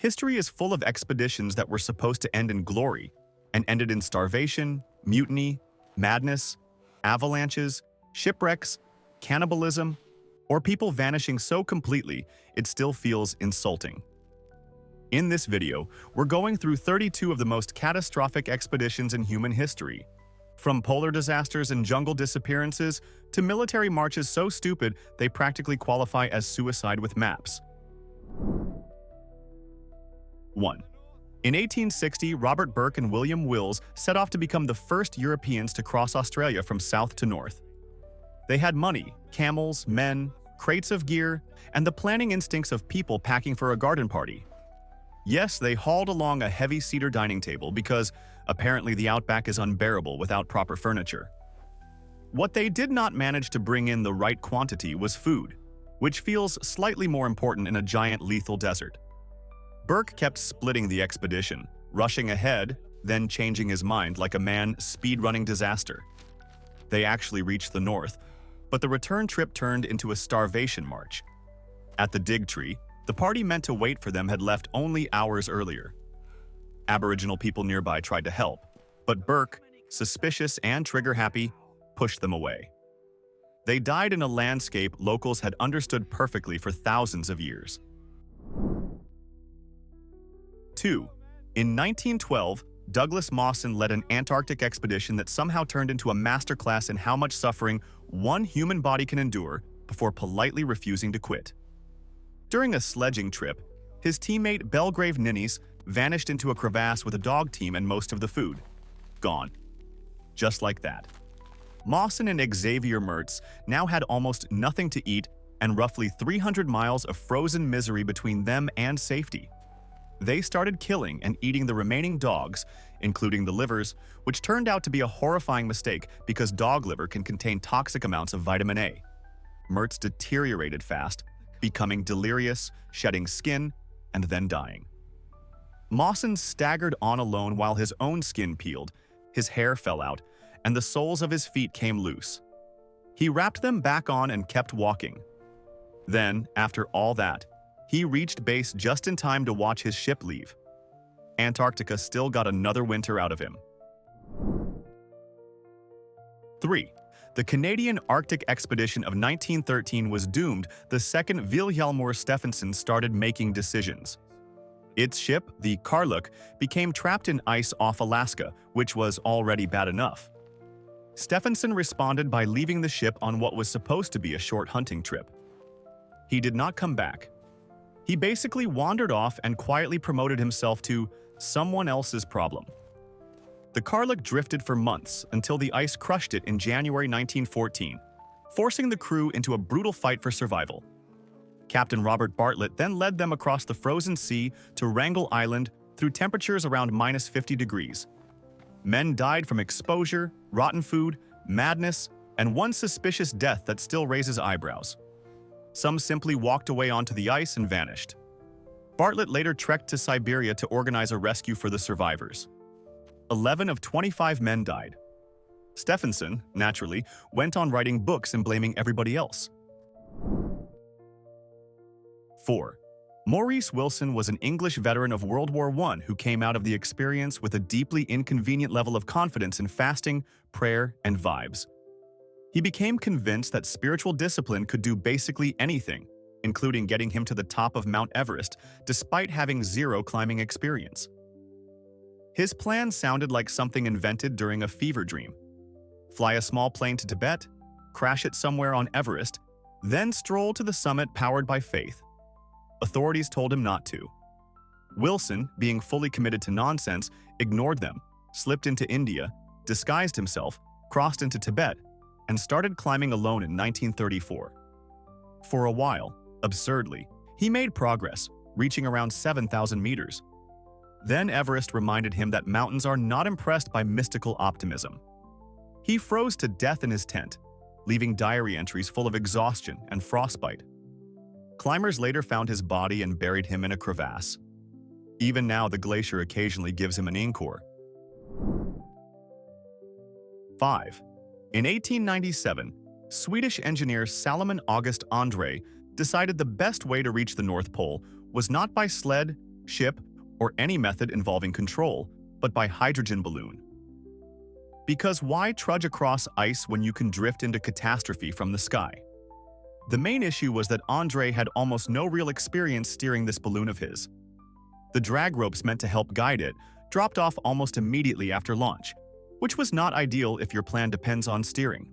History is full of expeditions that were supposed to end in glory and ended in starvation, mutiny, madness, avalanches, shipwrecks, cannibalism, or people vanishing so completely it still feels insulting. In this video, we're going through 32 of the most catastrophic expeditions in human history. From polar disasters and jungle disappearances to military marches so stupid they practically qualify as suicide with maps. 1. In 1860, Robert Burke and William Wills set off to become the first Europeans to cross Australia from south to north. They had money, camels, men, crates of gear, and the planning instincts of people packing for a garden party. Yes, they hauled along a heavy cedar dining table because apparently the outback is unbearable without proper furniture. What they did not manage to bring in the right quantity was food, which feels slightly more important in a giant lethal desert. Burke kept splitting the expedition, rushing ahead, then changing his mind like a man speed-running disaster. They actually reached the north, but the return trip turned into a starvation march. At the dig tree, the party meant to wait for them had left only hours earlier. Aboriginal people nearby tried to help, but Burke, suspicious and trigger-happy, pushed them away. They died in a landscape locals had understood perfectly for thousands of years. 2. In 1912, Douglas Mawson led an Antarctic expedition that somehow turned into a masterclass in how much suffering one human body can endure before politely refusing to quit. During a sledging trip, his teammate Belgrave Ninnies vanished into a crevasse with a dog team and most of the food. Gone. Just like that. Mawson and Xavier Mertz now had almost nothing to eat and roughly 300 miles of frozen misery between them and safety. They started killing and eating the remaining dogs, including the livers, which turned out to be a horrifying mistake because dog liver can contain toxic amounts of vitamin A. Mertz deteriorated fast, becoming delirious, shedding skin, and then dying. Mawson staggered on alone while his own skin peeled, his hair fell out, and the soles of his feet came loose. He wrapped them back on and kept walking. Then, after all that, he reached base just in time to watch his ship leave. Antarctica still got another winter out of him. 3. The Canadian Arctic expedition of 1913 was doomed the second Vilhjalmur Stephenson started making decisions. Its ship, the Karluk, became trapped in ice off Alaska, which was already bad enough. Stephenson responded by leaving the ship on what was supposed to be a short hunting trip. He did not come back. He basically wandered off and quietly promoted himself to someone else's problem. The Karluk drifted for months until the ice crushed it in January 1914, forcing the crew into a brutal fight for survival. Captain Robert Bartlett then led them across the frozen sea to Wrangel Island through temperatures around -50 degrees. Men died from exposure, rotten food, madness, and one suspicious death that still raises eyebrows. Some simply walked away onto the ice and vanished. Bartlett later trekked to Siberia to organize a rescue for the survivors. 11 of 25 men died. Stephenson, naturally, went on writing books and blaming everybody else. 4. Maurice Wilson was an English veteran of World War I who came out of the experience with a deeply inconvenient level of confidence in fasting, prayer, and vibes. He became convinced that spiritual discipline could do basically anything, including getting him to the top of Mount Everest despite having zero climbing experience. His plan sounded like something invented during a fever dream. Fly a small plane to Tibet, crash it somewhere on Everest, then stroll to the summit powered by faith. Authorities told him not to. Wilson, being fully committed to nonsense, ignored them, slipped into India, disguised himself, crossed into Tibet, and started climbing alone in 1934. For a while, absurdly, he made progress, reaching around 7,000 meters. Then Everest reminded him that mountains are not impressed by mystical optimism. He froze to death in his tent, leaving diary entries full of exhaustion and frostbite. Climbers later found his body and buried him in a crevasse. Even now, the glacier occasionally gives him an encore. 5. In 1897, Swedish engineer Salomon August Andrée decided the best way to reach the North Pole was not by sled, ship, or any method involving control, but by hydrogen balloon. Because why trudge across ice when you can drift into catastrophe from the sky? The main issue was that Andrée had almost no real experience steering this balloon of his. The drag ropes meant to help guide it dropped off almost immediately after launch, which was not ideal if your plan depends on steering.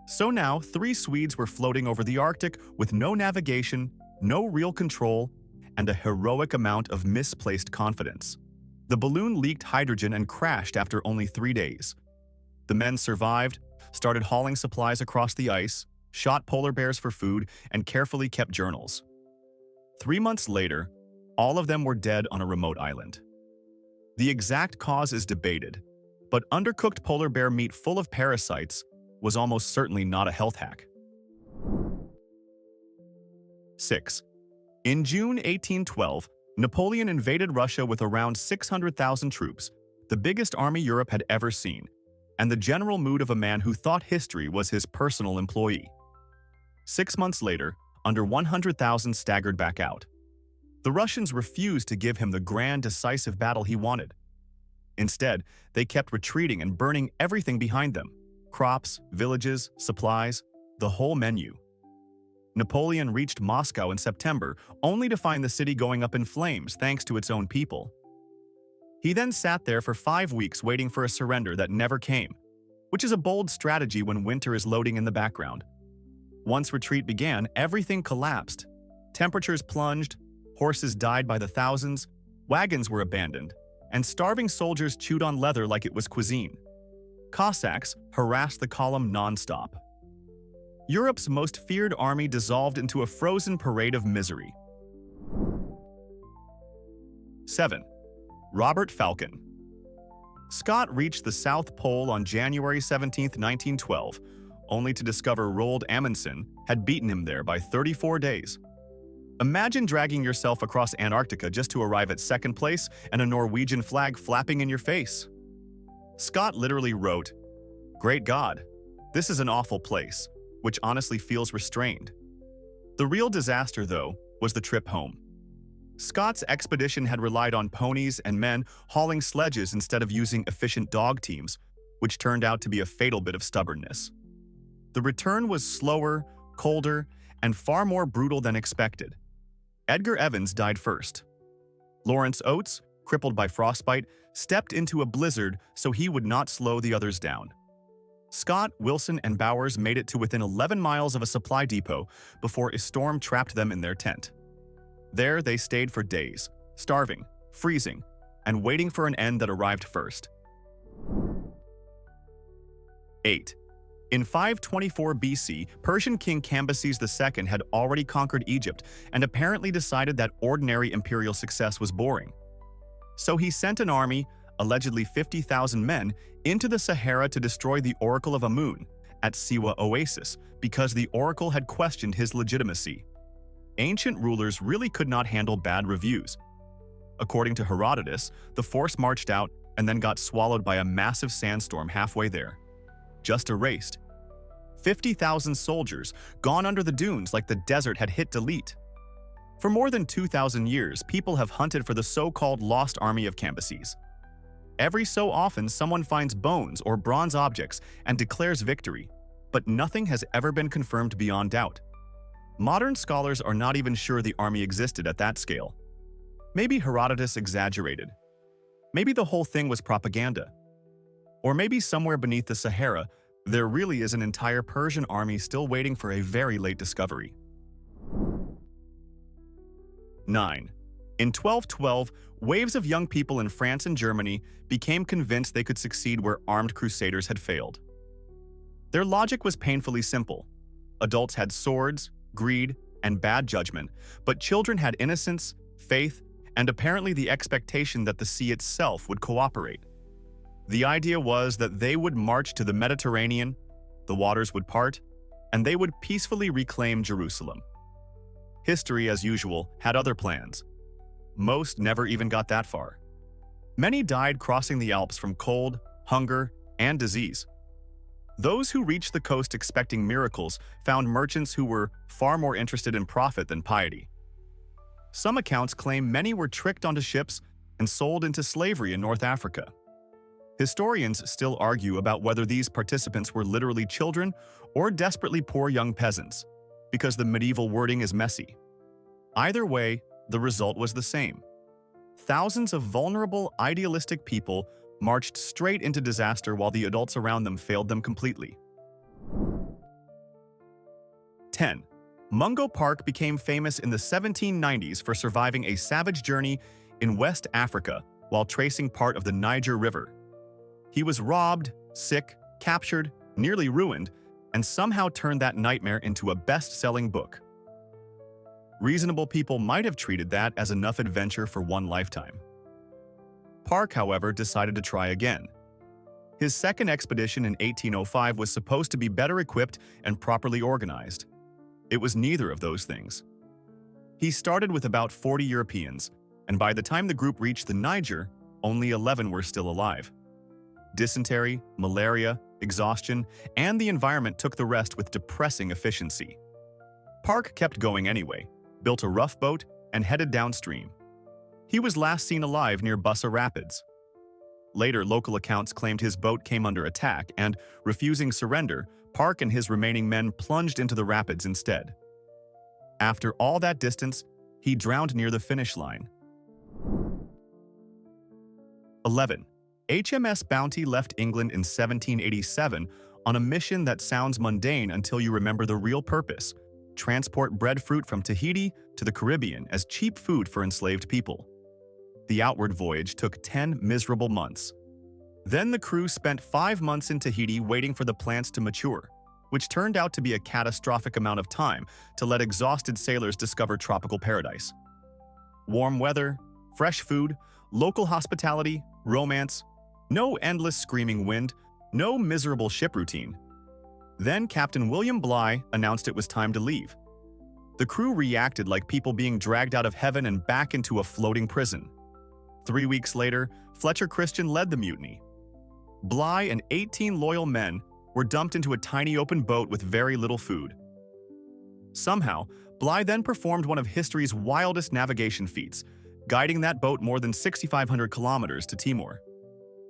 So now, 3 Swedes were floating over the Arctic with no navigation, no real control, and a heroic amount of misplaced confidence. The balloon leaked hydrogen and crashed after only 3 days. The men survived, started hauling supplies across the ice, shot polar bears for food, and carefully kept journals. 3 months later, all of them were dead on a remote island. The exact cause is debated, but undercooked polar bear meat full of parasites was almost certainly not a health hack. 6. In June 1812, Napoleon invaded Russia with around 600,000 troops, the biggest army Europe had ever seen, and the general mood of a man who thought history was his personal employee. 6 months later, under 100,000 staggered back out. The Russians refused to give him the grand, decisive battle he wanted. Instead, they kept retreating and burning everything behind them: crops, villages, supplies, the whole menu. Napoleon reached Moscow in September, only to find the city going up in flames thanks to its own people. He then sat there for 5 weeks waiting for a surrender that never came, which is a bold strategy when winter is loading in the background. Once retreat began, everything collapsed. Temperatures plunged, horses died by the thousands, wagons were abandoned, and starving soldiers chewed on leather like it was cuisine. Cossacks harassed the column non-stop. Europe's most feared army dissolved into a frozen parade of misery. 7. Robert Falcon. Scott reached the South Pole on January 17, 1912, only to discover Roald Amundsen had beaten him there by 34 days. Imagine dragging yourself across Antarctica just to arrive at second place and a Norwegian flag flapping in your face. Scott literally wrote, "Great God, this is an awful place," which honestly feels restrained. The real disaster, though, was the trip home. Scott's expedition had relied on ponies and men hauling sledges instead of using efficient dog teams, which turned out to be a fatal bit of stubbornness. The return was slower, colder, and far more brutal than expected. Edgar Evans died first. Lawrence Oates, crippled by frostbite, stepped into a blizzard so he would not slow the others down. Scott, Wilson, and Bowers made it to within 11 miles of a supply depot before a storm trapped them in their tent. There they stayed for days, starving, freezing, and waiting for an end that arrived first. 8. In 524 BC, Persian king Cambyses II had already conquered Egypt and apparently decided that ordinary imperial success was boring. So he sent an army, allegedly 50,000 men, into the Sahara to destroy the Oracle of Amun at Siwa Oasis because the oracle had questioned his legitimacy. Ancient rulers really could not handle bad reviews. According to Herodotus, the force marched out and then got swallowed by a massive sandstorm halfway there. Just erased. 50,000 soldiers, gone under the dunes like the desert had hit delete. For more than 2,000 years, people have hunted for the so-called lost army of Cambyses. Every so often, someone finds bones or bronze objects and declares victory, but nothing has ever been confirmed beyond doubt. Modern scholars are not even sure the army existed at that scale. Maybe Herodotus exaggerated. Maybe the whole thing was propaganda. Or maybe somewhere beneath the Sahara, there really is an entire Persian army still waiting for a very late discovery. 9. In 1212, waves of young people in France and Germany became convinced they could succeed where armed crusaders had failed. Their logic was painfully simple. Adults had swords, greed, and bad judgment, but children had innocence, faith, and apparently the expectation that the sea itself would cooperate. The idea was that they would march to the Mediterranean, the waters would part, and they would peacefully reclaim Jerusalem. History, as usual, had other plans. Most never even got that far. Many died crossing the Alps from cold, hunger, and disease. Those who reached the coast expecting miracles found merchants who were far more interested in profit than piety. Some accounts claim many were tricked onto ships and sold into slavery in North Africa. Historians still argue about whether these participants were literally children or desperately poor young peasants, because the medieval wording is messy. Either way, the result was the same. Thousands of vulnerable, idealistic people marched straight into disaster while the adults around them failed them completely. 10. Mungo Park became famous in the 1790s for surviving a savage journey in West Africa while tracing part of the Niger River. He was robbed, sick, captured, nearly ruined, and somehow turned that nightmare into a best-selling book. Reasonable people might have treated that as enough adventure for one lifetime. Park, however, decided to try again. His second expedition in 1805 was supposed to be better equipped and properly organized. It was neither of those things. He started with about 40 Europeans, and by the time the group reached the Niger, only 11 were still alive. Dysentery, malaria, exhaustion, and the environment took the rest with depressing efficiency. Park kept going anyway, built a rough boat, and headed downstream. He was last seen alive near Bussa Rapids. Later, local accounts claimed his boat came under attack, and, refusing surrender, Park and his remaining men plunged into the rapids instead. After all that distance, he drowned near the finish line. 11. HMS Bounty left England in 1787 on a mission that sounds mundane until you remember the real purpose: transport breadfruit from Tahiti to the Caribbean as cheap food for enslaved people. The outward voyage took 10 miserable months. Then the crew spent 5 months in Tahiti waiting for the plants to mature, which turned out to be a catastrophic amount of time to let exhausted sailors discover tropical paradise. Warm weather, fresh food, local hospitality, romance, no endless screaming wind, no miserable ship routine. Then Captain William Bligh announced it was time to leave. The crew reacted like people being dragged out of heaven and back into a floating prison. 3 weeks later, Fletcher Christian led the mutiny. Bligh and 18 loyal men were dumped into a tiny open boat with very little food. Somehow, Bligh then performed one of history's wildest navigation feats, guiding that boat more than 6,500 kilometers to Timor.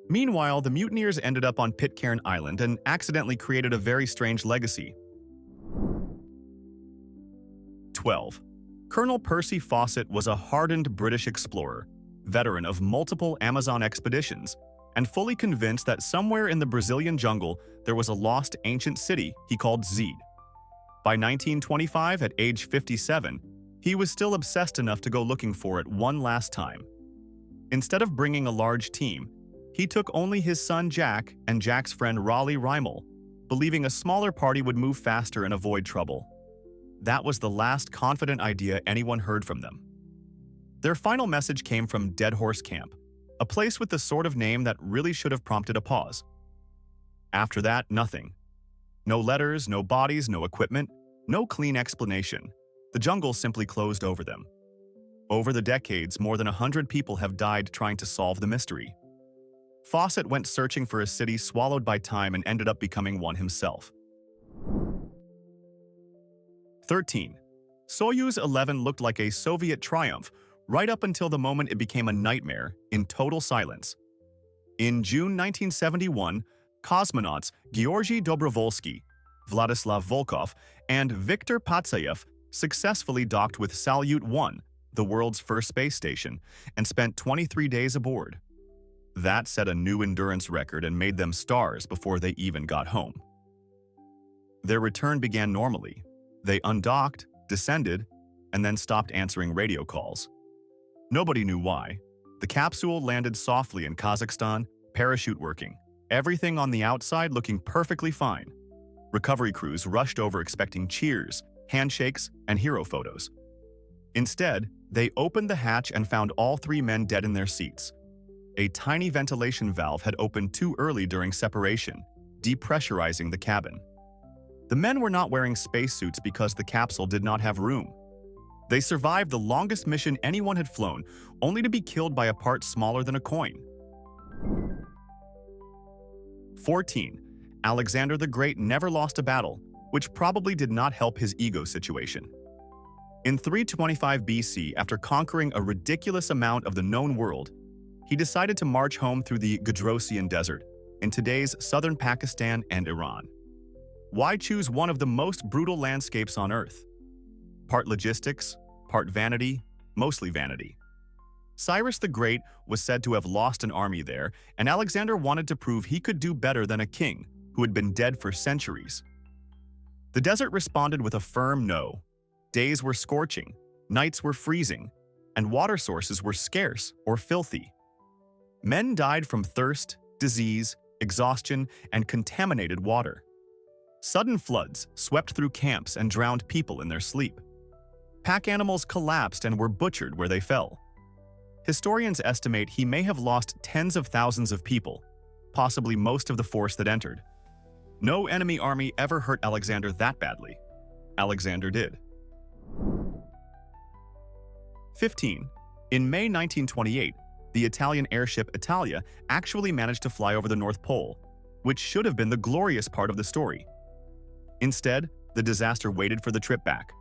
Meanwhile, the mutineers ended up on Pitcairn Island and accidentally created a very strange legacy. 12. Colonel Percy Fawcett was a hardened British explorer, veteran of multiple Amazon expeditions, and fully convinced that somewhere in the Brazilian jungle there was a lost ancient city he called Zed. By 1925, at age 57, he was still obsessed enough to go looking for it one last time. Instead of bringing a large team, he took only his son Jack and Jack's friend Raleigh Rimal, believing a smaller party would move faster and avoid trouble. That was the last confident idea anyone heard from them. Their final message came from Dead Horse Camp, a place with the sort of name that really should have prompted a pause. After that, nothing. No letters, no bodies, no equipment, no clean explanation. The jungle simply closed over them. Over the decades, more than 100 people have died trying to solve the mystery. Fawcett went searching for a city swallowed by time and ended up becoming one himself. 13. Soyuz 11 looked like a Soviet triumph right up until the moment it became a nightmare in total silence. In June 1971, cosmonauts Georgy Dobrovolsky, Vladislav Volkov, and Viktor Patsayev successfully docked with Salyut 1, the world's first space station, and spent 23 days aboard. That set a new endurance record and made them stars before they even got home. Their return began normally. They undocked, descended, and then stopped answering radio calls. Nobody knew why. The capsule landed softly in Kazakhstan, parachute working, everything on the outside looking perfectly fine. Recovery crews rushed over expecting cheers, handshakes, and hero photos. Instead, they opened the hatch and found all 3 men dead in their seats. A tiny ventilation valve had opened too early during separation, depressurizing the cabin. The men were not wearing spacesuits because the capsule did not have room. They survived the longest mission anyone had flown, only to be killed by a part smaller than a coin. 14. Alexander the Great never lost a battle, which probably did not help his ego situation. In 325 BC, after conquering a ridiculous amount of the known world, he decided to march home through the Gadrosian Desert in today's southern Pakistan and Iran. Why choose one of the most brutal landscapes on Earth? Part logistics, part vanity, mostly vanity. Cyrus the Great was said to have lost an army there, and Alexander wanted to prove he could do better than a king who had been dead for centuries. The desert responded with a firm no. Days were scorching, nights were freezing, and water sources were scarce or filthy. Men died from thirst, disease, exhaustion, and contaminated water. Sudden floods swept through camps and drowned people in their sleep. Pack animals collapsed and were butchered where they fell. Historians estimate he may have lost tens of thousands of people, possibly most of the force that entered. No enemy army ever hurt Alexander that badly. Alexander did. 15. In May 1928, the Italian airship Italia actually managed to fly over the North Pole, which should have been the glorious part of the story. Instead, the disaster waited for the trip back.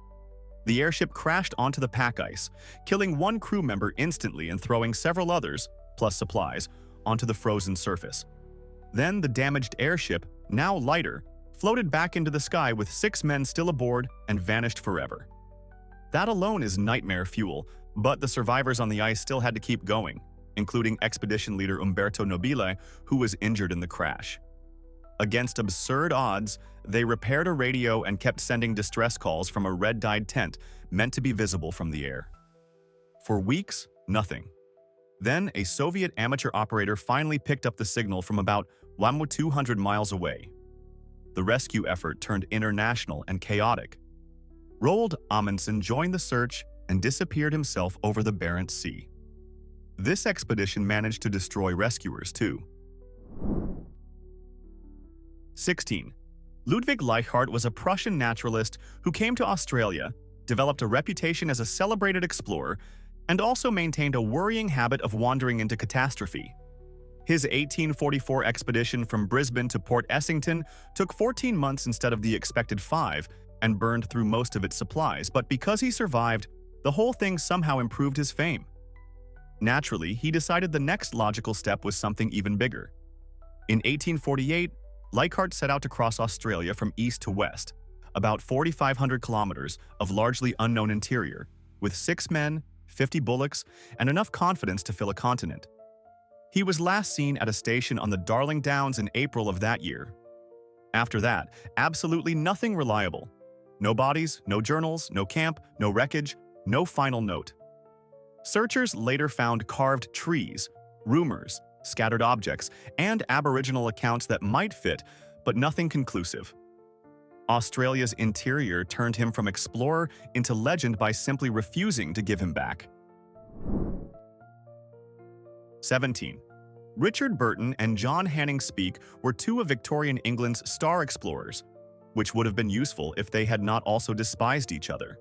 The airship crashed onto the pack ice, killing one crew member instantly and throwing several others, plus supplies, onto the frozen surface. Then the damaged airship, now lighter, floated back into the sky with 6 men still aboard and vanished forever. That alone is nightmare fuel, but the survivors on the ice still had to keep going, including expedition leader Umberto Nobile, who was injured in the crash. Against absurd odds, they repaired a radio and kept sending distress calls from a red-dyed tent meant to be visible from the air. For weeks, nothing. Then, a Soviet amateur operator finally picked up the signal from about 200 miles away. The rescue effort turned international and chaotic. Roald Amundsen joined the search and disappeared himself over the Barents Sea. This expedition managed to destroy rescuers too. 16. Ludwig Leichhardt was a Prussian naturalist who came to Australia, developed a reputation as a celebrated explorer, and also maintained a worrying habit of wandering into catastrophe. His 1844 expedition from Brisbane to Port Essington took 14 months instead of the expected 5 and burned through most of its supplies, but because he survived, the whole thing somehow improved his fame. Naturally, he decided the next logical step was something even bigger. In 1848, Leichhardt set out to cross Australia from east to west, about 4,500 kilometers of largely unknown interior, with 6 men, 50 bullocks, and enough confidence to fill a continent. He was last seen at a station on the Darling Downs in April of that year. After that, absolutely nothing reliable. No bodies, no journals, no camp, no wreckage, no final note. Searchers later found carved trees, rumors, scattered objects, and Aboriginal accounts that might fit, but nothing conclusive. Australia's interior turned him from explorer into legend by simply refusing to give him back. 17. Richard Burton and John Hanning Speke were 2 of Victorian England's star explorers, which would have been useful if they had not also despised each other.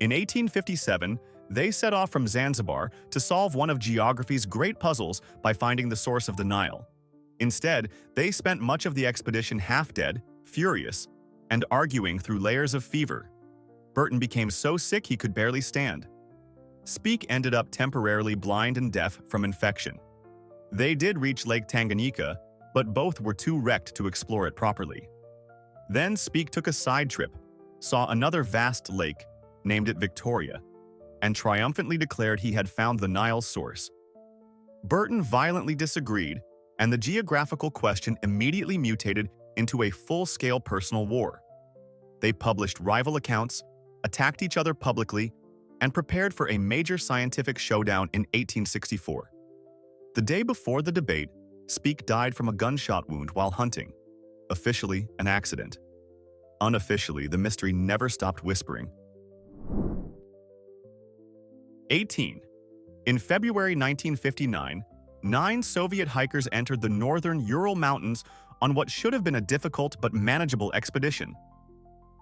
In 1857, they set off from Zanzibar to solve one of geography's great puzzles by finding the source of the Nile. Instead, they spent much of the expedition half-dead, furious, and arguing through layers of fever. Burton became so sick he could barely stand. Speke ended up temporarily blind and deaf from infection. They did reach Lake Tanganyika, but both were too wrecked to explore it properly. Then Speke took a side trip, saw another vast lake, named it Victoria, and triumphantly declared he had found the Nile's source. Burton violently disagreed, and the geographical question immediately mutated into a full-scale personal war. They published rival accounts, attacked each other publicly, and prepared for a major scientific showdown in 1864. The day before the debate, Speke died from a gunshot wound while hunting, officially an accident. Unofficially, the mystery never stopped whispering. 18. In February 1959, 9 Soviet hikers entered the northern Ural Mountains on what should have been a difficult but manageable expedition.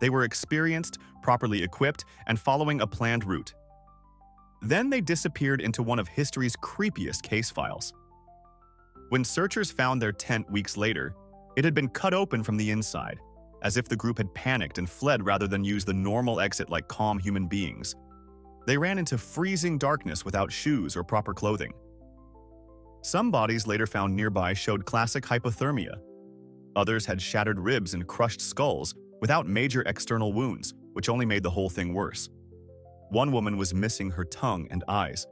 They were experienced, properly equipped, and following a planned route. Then they disappeared into one of history's creepiest case files. When searchers found their tent weeks later, it had been cut open from the inside, as if the group had panicked and fled rather than use the normal exit like calm human beings. They ran into freezing darkness without shoes or proper clothing. Some bodies later found nearby showed classic hypothermia. Others had shattered ribs and crushed skulls without major external wounds, which only made the whole thing worse. One woman was missing her tongue and eyes,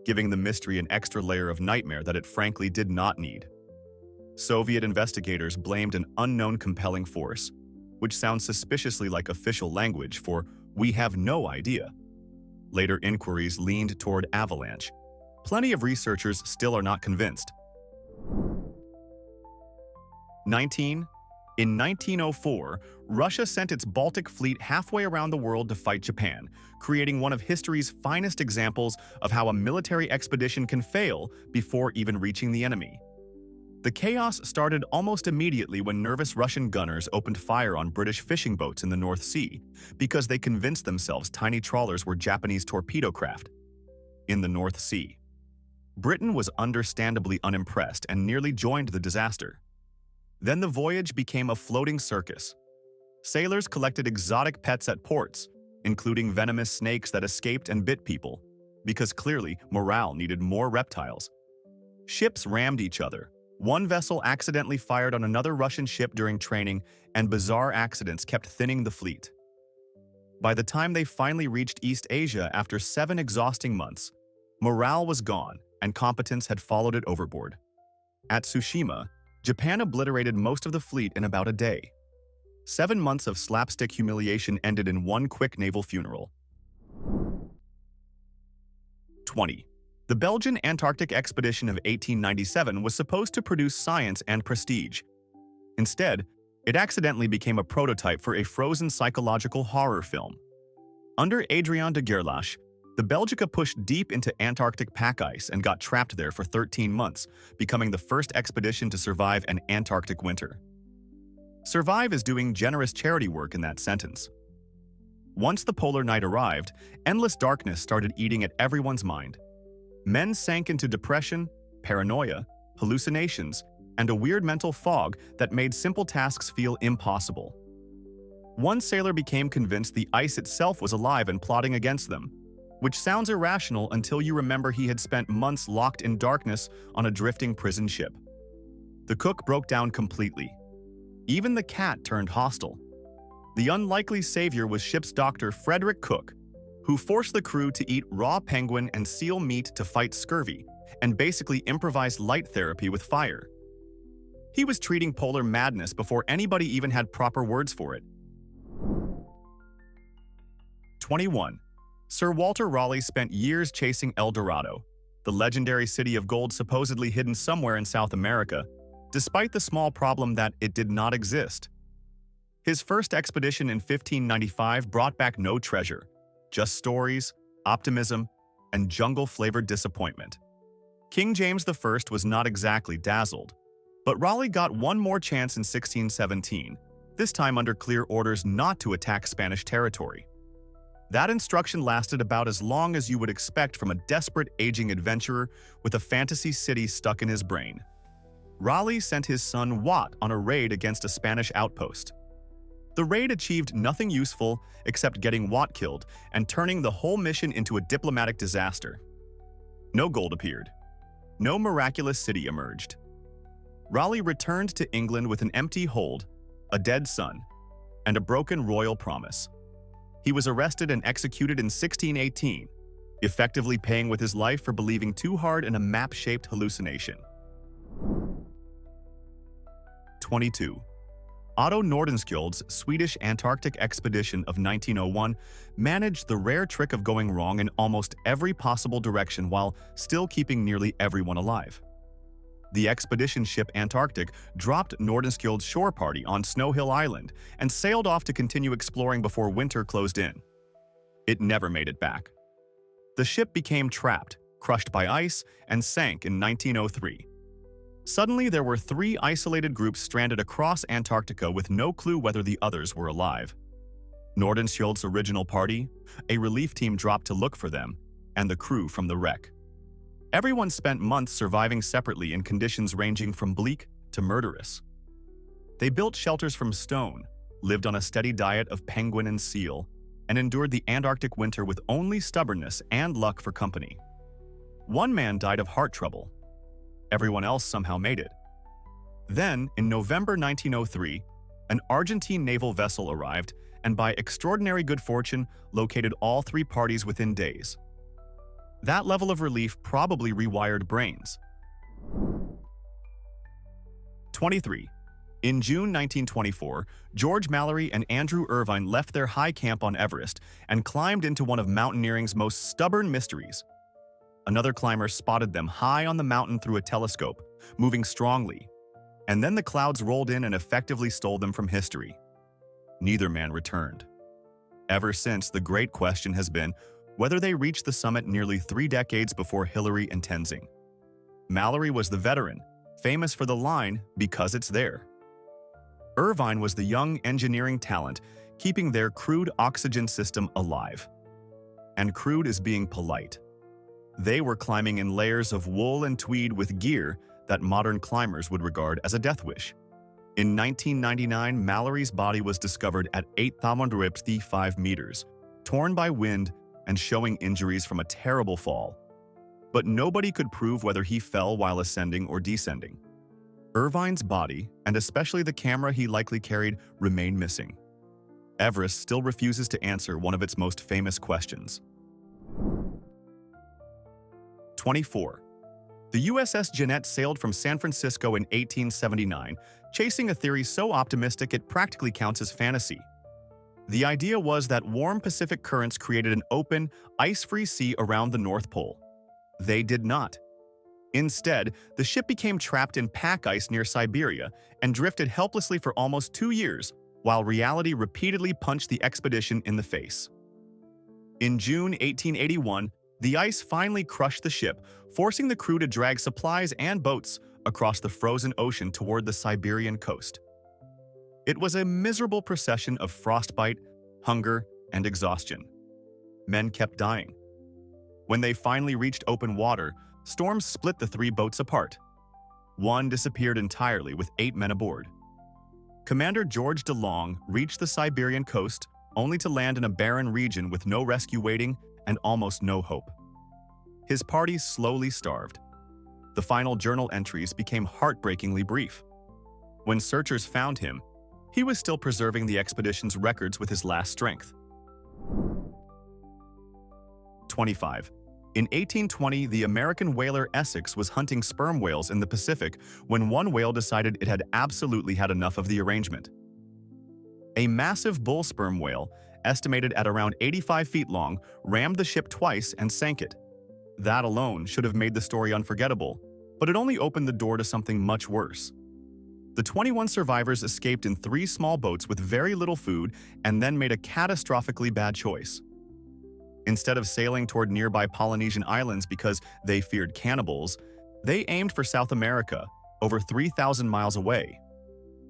giving the mystery an extra layer of nightmare that it frankly did not need. Soviet investigators blamed an unknown compelling force, which sounds suspiciously like official language for "we have no idea." Later inquiries leaned toward avalanche. Plenty of researchers still are not convinced. 19. In 1904, Russia sent its Baltic Fleet halfway around the world to fight Japan, creating one of history's finest examples of how a military expedition can fail before even reaching the enemy. The chaos started almost immediately when nervous Russian gunners opened fire on British fishing boats in the North Sea because they convinced themselves tiny trawlers were Japanese torpedo craft. In the North Sea, Britain was understandably unimpressed and nearly joined the disaster. Then the voyage became a floating circus. Sailors collected exotic pets at ports, including venomous snakes that escaped and bit people, because clearly morale needed more reptiles. Ships rammed each other. One vessel accidentally fired on another Russian ship during training, and bizarre accidents kept thinning the fleet. By the time they finally reached East Asia after 7 exhausting months, morale was gone and competence had followed it overboard. At Tsushima, Japan obliterated most of the fleet in about a day. 7 months of slapstick humiliation ended in one quick naval funeral. 20. The Belgian Antarctic expedition of 1897 was supposed to produce science and prestige. Instead, it accidentally became a prototype for a frozen psychological horror film. Under Adrien de Gerlache, the Belgica pushed deep into Antarctic pack ice and got trapped there for 13 months, becoming the first expedition to survive an Antarctic winter. Survive is doing generous charity work in that sentence. Once the polar night arrived, endless darkness started eating at everyone's mind. Men sank into depression, paranoia, hallucinations, and a weird mental fog that made simple tasks feel impossible. One sailor became convinced the ice itself was alive and plotting against them, which sounds irrational until you remember he had spent months locked in darkness on a drifting prison ship. The cook broke down completely. Even the cat turned hostile. The unlikely savior was ship's doctor Frederick Cook, who forced the crew to eat raw penguin and seal meat to fight scurvy, and basically improvised light therapy with fire. He was treating polar madness before anybody even had proper words for it. 21. Sir Walter Raleigh spent years chasing El Dorado, the legendary city of gold supposedly hidden somewhere in South America, despite the small problem that it did not exist. His first expedition in 1595 brought back no treasure, just stories, optimism, and jungle-flavored disappointment. King James I was not exactly dazzled, but Raleigh got one more chance in 1617, this time under clear orders not to attack Spanish territory. That instruction lasted about as long as you would expect from a desperate aging adventurer with a fantasy city stuck in his brain. Raleigh sent his son Wat on a raid against a Spanish outpost. The raid achieved nothing useful except getting Wat killed and turning the whole mission into a diplomatic disaster. No gold appeared. No miraculous city emerged. Raleigh returned to England with an empty hold, a dead son, and a broken royal promise. He was arrested and executed in 1618, effectively paying with his life for believing too hard in a map-shaped hallucination. 22. Otto Nordenskjöld's Swedish Antarctic expedition of 1901 managed the rare trick of going wrong in almost every possible direction while still keeping nearly everyone alive. The expedition ship Antarctic dropped Nordenskjöld's shore party on Snow Hill Island and sailed off to continue exploring before winter closed in. It never made it back. The ship became trapped, crushed by ice, and sank in 1903. Suddenly, there were 3 isolated groups stranded across Antarctica with no clue whether the others were alive. Nordenskjöld's original party, a relief team dropped to look for them, and the crew from the wreck. Everyone spent months surviving separately in conditions ranging from bleak to murderous. They built shelters from stone, lived on a steady diet of penguin and seal, and endured the Antarctic winter with only stubbornness and luck for company. One man died of heart trouble. Everyone else somehow made it. Then, in November 1903, an Argentine naval vessel arrived and by extraordinary good fortune located all three parties within days. That level of relief probably rewired brains. 23. In June 1924, George Mallory and Andrew Irvine left their high camp on Everest and climbed into one of mountaineering's most stubborn mysteries. Another climber spotted them high on the mountain through a telescope, moving strongly, and then the clouds rolled in and effectively stole them from history. Neither man returned. Ever since, the great question has been whether they reached the summit nearly 3 decades before Hillary and Tenzing. Mallory was the veteran, famous for the line, "Because it's there." Irvine was the young engineering talent, keeping their crude oxygen system alive. And crude is being polite. They were climbing in layers of wool and tweed with gear that modern climbers would regard as a death wish. In 1999, Mallory's body was discovered at 8,5 meters, torn by wind and showing injuries from a terrible fall. But nobody could prove whether he fell while ascending or descending. Irvine's body, and especially the camera he likely carried, remain missing. Everest still refuses to answer one of its most famous questions. 24. The USS Jeannette sailed from San Francisco in 1879, chasing a theory so optimistic it practically counts as fantasy. The idea was that warm Pacific currents created an open, ice-free sea around the North Pole. They did not. Instead, the ship became trapped in pack ice near Siberia and drifted helplessly for almost 2 years, while reality repeatedly punched the expedition in the face. In June 1881, the ice finally crushed the ship, forcing the crew to drag supplies and boats across the frozen ocean toward the Siberian coast. It was a miserable procession of frostbite, hunger, and exhaustion. Men kept dying. When they finally reached open water, storms split the 3 boats apart. One disappeared entirely with 8 men aboard. Commander George DeLong reached the Siberian coast only to land in a barren region with no rescue waiting and almost no hope. His party slowly starved. The final journal entries became heartbreakingly brief. When searchers found him, he was still preserving the expedition's records with his last strength. 25. In 1820, the American whaler Essex was hunting sperm whales in the Pacific when one whale decided it had absolutely had enough of the arrangement. A massive bull sperm whale, estimated at around 85 feet long, rammed the ship twice and sank it. That alone should have made the story unforgettable, but it only opened the door to something much worse. The 21 survivors escaped in 3 small boats with very little food and then made a catastrophically bad choice. Instead of sailing toward nearby Polynesian islands because they feared cannibals, they aimed for South America, over 3,000 miles away.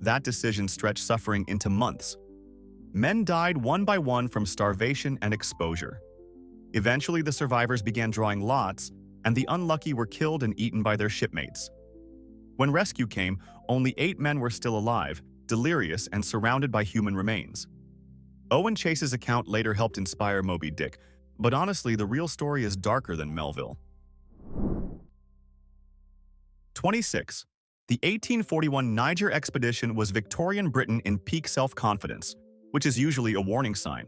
That decision stretched suffering into months. Men died one by one from starvation and exposure. Eventually, the survivors began drawing lots, and the unlucky were killed and eaten by their shipmates. When rescue came, only 8 men were still alive, delirious and surrounded by human remains. Owen Chase's account later helped inspire Moby Dick, but honestly, the real story is darker than Melville. 26. The 1841 Niger expedition was Victorian Britain in peak self-confidence, which is usually a warning sign.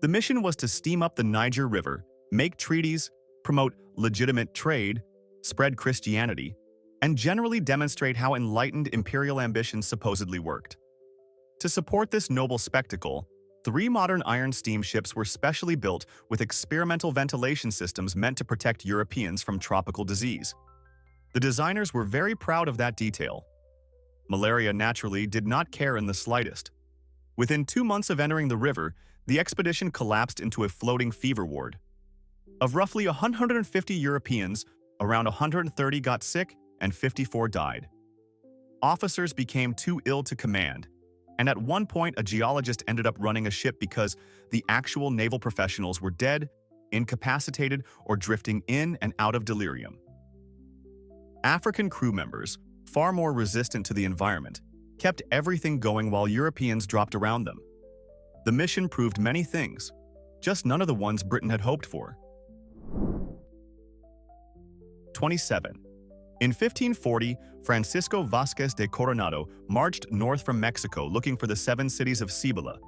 The mission was to steam up the Niger River, make treaties, promote legitimate trade, spread Christianity, and generally demonstrate how enlightened imperial ambitions supposedly worked. To support this noble spectacle, 3 modern iron steamships were specially built with experimental ventilation systems meant to protect Europeans from tropical disease. The designers were very proud of that detail. Malaria naturally did not care in the slightest. Within 2 months of entering the river, the expedition collapsed into a floating fever ward. Of roughly 150 Europeans, around 130 got sick and 54 died. Officers became too ill to command, and at one point a geologist ended up running a ship because the actual naval professionals were dead, incapacitated, or drifting in and out of delirium. African crew members, far more resistant to the environment, kept everything going while Europeans dropped around them. The mission proved many things, just none of the ones Britain had hoped for. 27. In 1540, Francisco Vázquez de Coronado marched north from Mexico looking for the 7 cities of Cibola,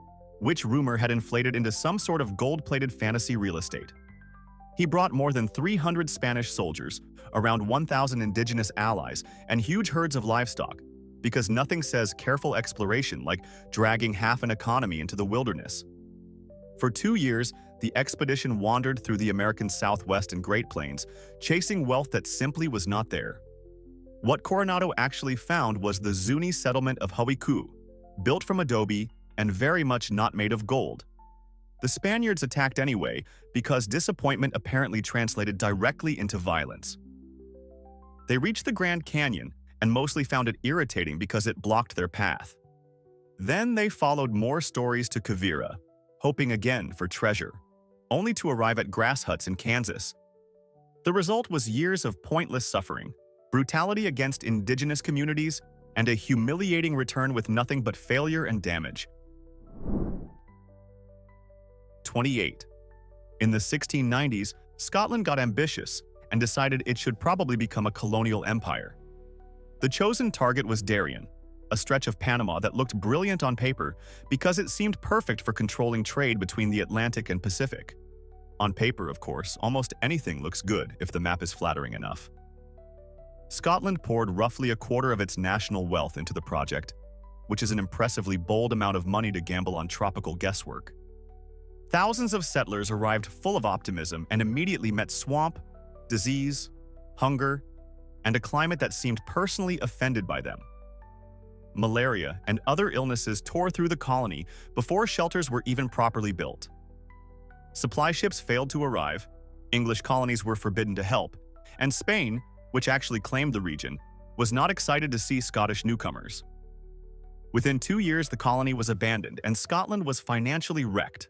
which rumor had inflated into some sort of gold-plated fantasy real estate. He brought more than 300 Spanish soldiers, around 1,000 indigenous allies, and huge herds of livestock, because nothing says careful exploration like dragging half an economy into the wilderness. For 2 years, the expedition wandered through the American Southwest and Great Plains, chasing wealth that simply was not there. What Coronado actually found was the Zuni settlement of Huicu, built from adobe and very much not made of gold. The Spaniards attacked anyway because disappointment apparently translated directly into violence. They reached the Grand Canyon and mostly found it irritating because it blocked their path. Then they followed more stories to Quivira, hoping again for treasure, only to arrive at grass huts in Kansas. The result was years of pointless suffering, brutality against indigenous communities, and a humiliating return with nothing but failure and damage. 28. In the 1690s, Scotland got ambitious and decided it should probably become a colonial empire. The chosen target was Darien, a stretch of Panama that looked brilliant on paper because it seemed perfect for controlling trade between the Atlantic and Pacific. On paper, of course, almost anything looks good if the map is flattering enough. Scotland poured roughly a quarter of its national wealth into the project, which is an impressively bold amount of money to gamble on tropical guesswork. Thousands of settlers arrived full of optimism and immediately met swamp, disease, hunger, and a climate that seemed personally offended by them. Malaria and other illnesses tore through the colony before shelters were even properly built. Supply ships failed to arrive, English colonies were forbidden to help, and Spain, which actually claimed the region, was not excited to see Scottish newcomers. Within 2 years, the colony was abandoned and Scotland was financially wrecked.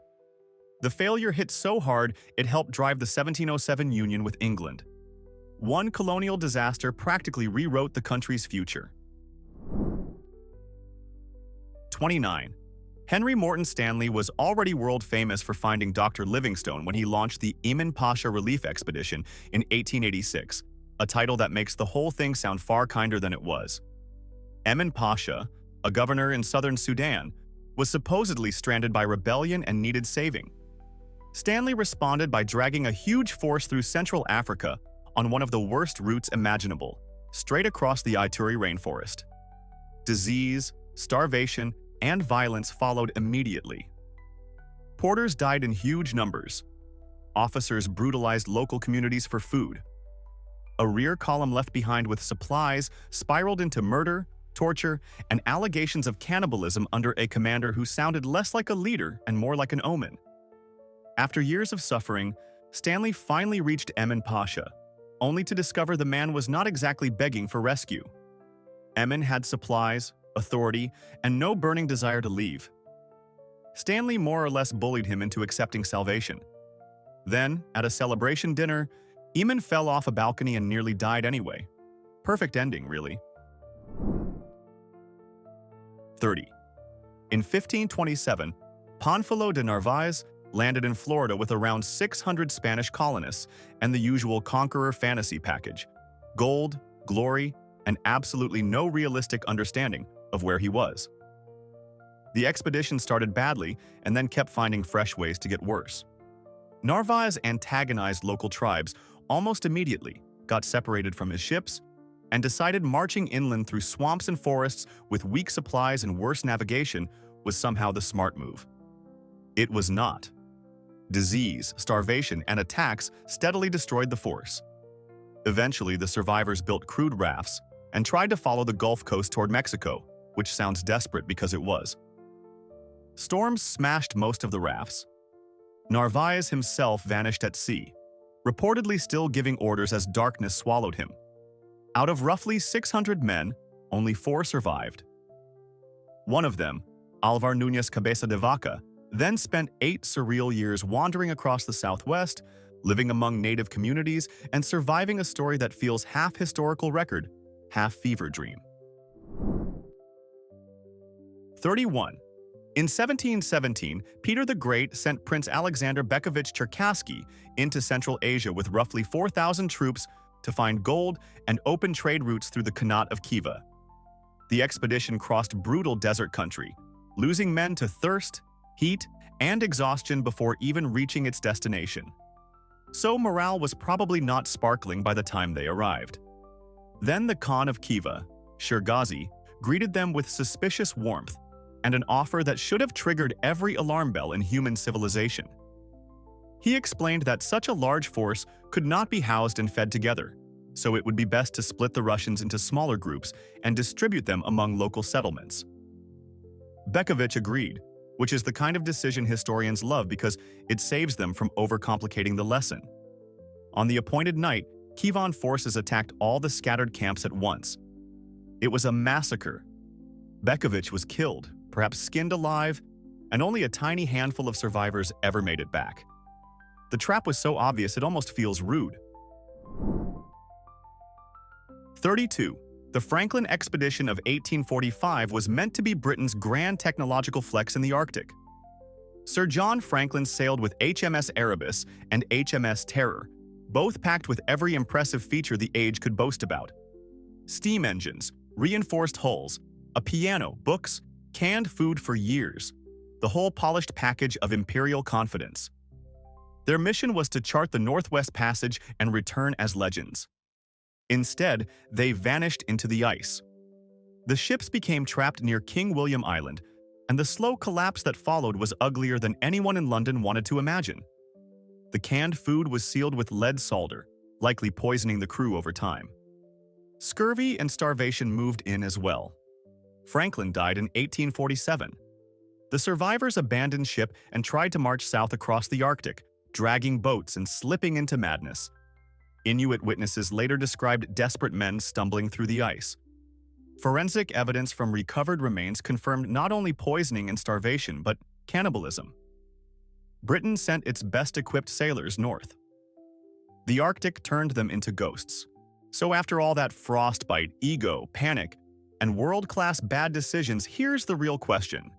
The failure hit so hard it helped drive the 1707 union with England. One colonial disaster practically rewrote the country's future. 29. Henry Morton Stanley was already world famous for finding Dr. Livingstone when he launched the Emin Pasha Relief Expedition in 1886, a title that makes the whole thing sound far kinder than it was. Emin Pasha, a governor in southern Sudan, was supposedly stranded by rebellion and needed saving. Stanley responded by dragging a huge force through Central Africa on one of the worst routes imaginable, straight across the Ituri rainforest. Disease, starvation, and violence followed immediately. Porters died in huge numbers. Officers brutalized local communities for food. A rear column left behind with supplies spiraled into murder, torture, and allegations of cannibalism under a commander who sounded less like a leader and more like an omen. After years of suffering, Stanley finally reached Emin Pasha, only to discover the man was not exactly begging for rescue. Emin had supplies, authority, and no burning desire to leave. Stanley more or less bullied him into accepting salvation. Then, at a celebration dinner, Emin fell off a balcony and nearly died anyway. Perfect ending, really. 30. In 1527, Pánfilo de Narváez landed in Florida with around 600 Spanish colonists and the usual conqueror fantasy package: gold, glory, and absolutely no realistic understanding of where he was. The expedition started badly and then kept finding fresh ways to get worse. Narváez antagonized local tribes almost immediately, got separated from his ships, and decided marching inland through swamps and forests with weak supplies and worse navigation was somehow the smart move. It was not. Disease, starvation, and attacks steadily destroyed the force. Eventually, the survivors built crude rafts and tried to follow the Gulf Coast toward Mexico, which sounds desperate because it was. Storms smashed most of the rafts. Narváez himself vanished at sea, reportedly still giving orders as darkness swallowed him. Out of roughly 600 men, only 4 survived. One of them, Álvar Núñez Cabeza de Vaca, then spent 8 surreal years wandering across the Southwest, living among native communities, and surviving a story that feels half historical record, half fever dream. 31. In 1717, Peter the Great sent Prince Alexander Bekovich Cherkassky into Central Asia with roughly 4,000 troops to find gold and open trade routes through the Khanate of Khiva. The expedition crossed brutal desert country, losing men to thirst, heat, and exhaustion before even reaching its destination. So morale was probably not sparkling by the time they arrived. Then the Khan of Khiva, Shergazi, greeted them with suspicious warmth and an offer that should have triggered every alarm bell in human civilization. He explained that such a large force could not be housed and fed together, so it would be best to split the Russians into smaller groups and distribute them among local settlements. Bekovich agreed, which is the kind of decision historians love because it saves them from overcomplicating the lesson. On the appointed night, Kievan forces attacked all the scattered camps at once. It was a massacre. Bekovich was killed, perhaps skinned alive, and only a tiny handful of survivors ever made it back. The trap was so obvious it almost feels rude. 32. The Franklin expedition of 1845 was meant to be Britain's grand technological flex in the Arctic. Sir John Franklin sailed with HMS Erebus and HMS Terror, both packed with every impressive feature the age could boast about. Steam engines, reinforced hulls, a piano, books, canned food for years, the whole polished package of imperial confidence. Their mission was to chart the Northwest Passage and return as legends. Instead, they vanished into the ice. The ships became trapped near King William Island, and the slow collapse that followed was uglier than anyone in London wanted to imagine. The canned food was sealed with lead solder, likely poisoning the crew over time. Scurvy and starvation moved in as well. Franklin died in 1847. The survivors abandoned ship and tried to march south across the Arctic, dragging boats and slipping into madness. Inuit witnesses later described desperate men stumbling through the ice. Forensic evidence from recovered remains confirmed not only poisoning and starvation, but cannibalism. Britain sent its best-equipped sailors north. The Arctic turned them into ghosts. So after all that frostbite, ego, panic, and world-class bad decisions, here's the real question.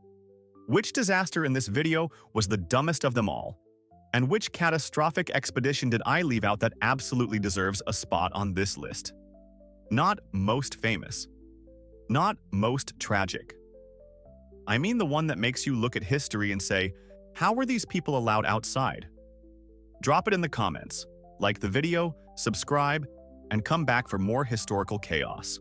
Which disaster in this video was the dumbest of them all? And which catastrophic expedition did I leave out that absolutely deserves a spot on this list? Not most famous. Not most tragic. I mean the one that makes you look at history and say, how were these people allowed outside? Drop it in the comments, like the video, subscribe, and come back for more historical chaos.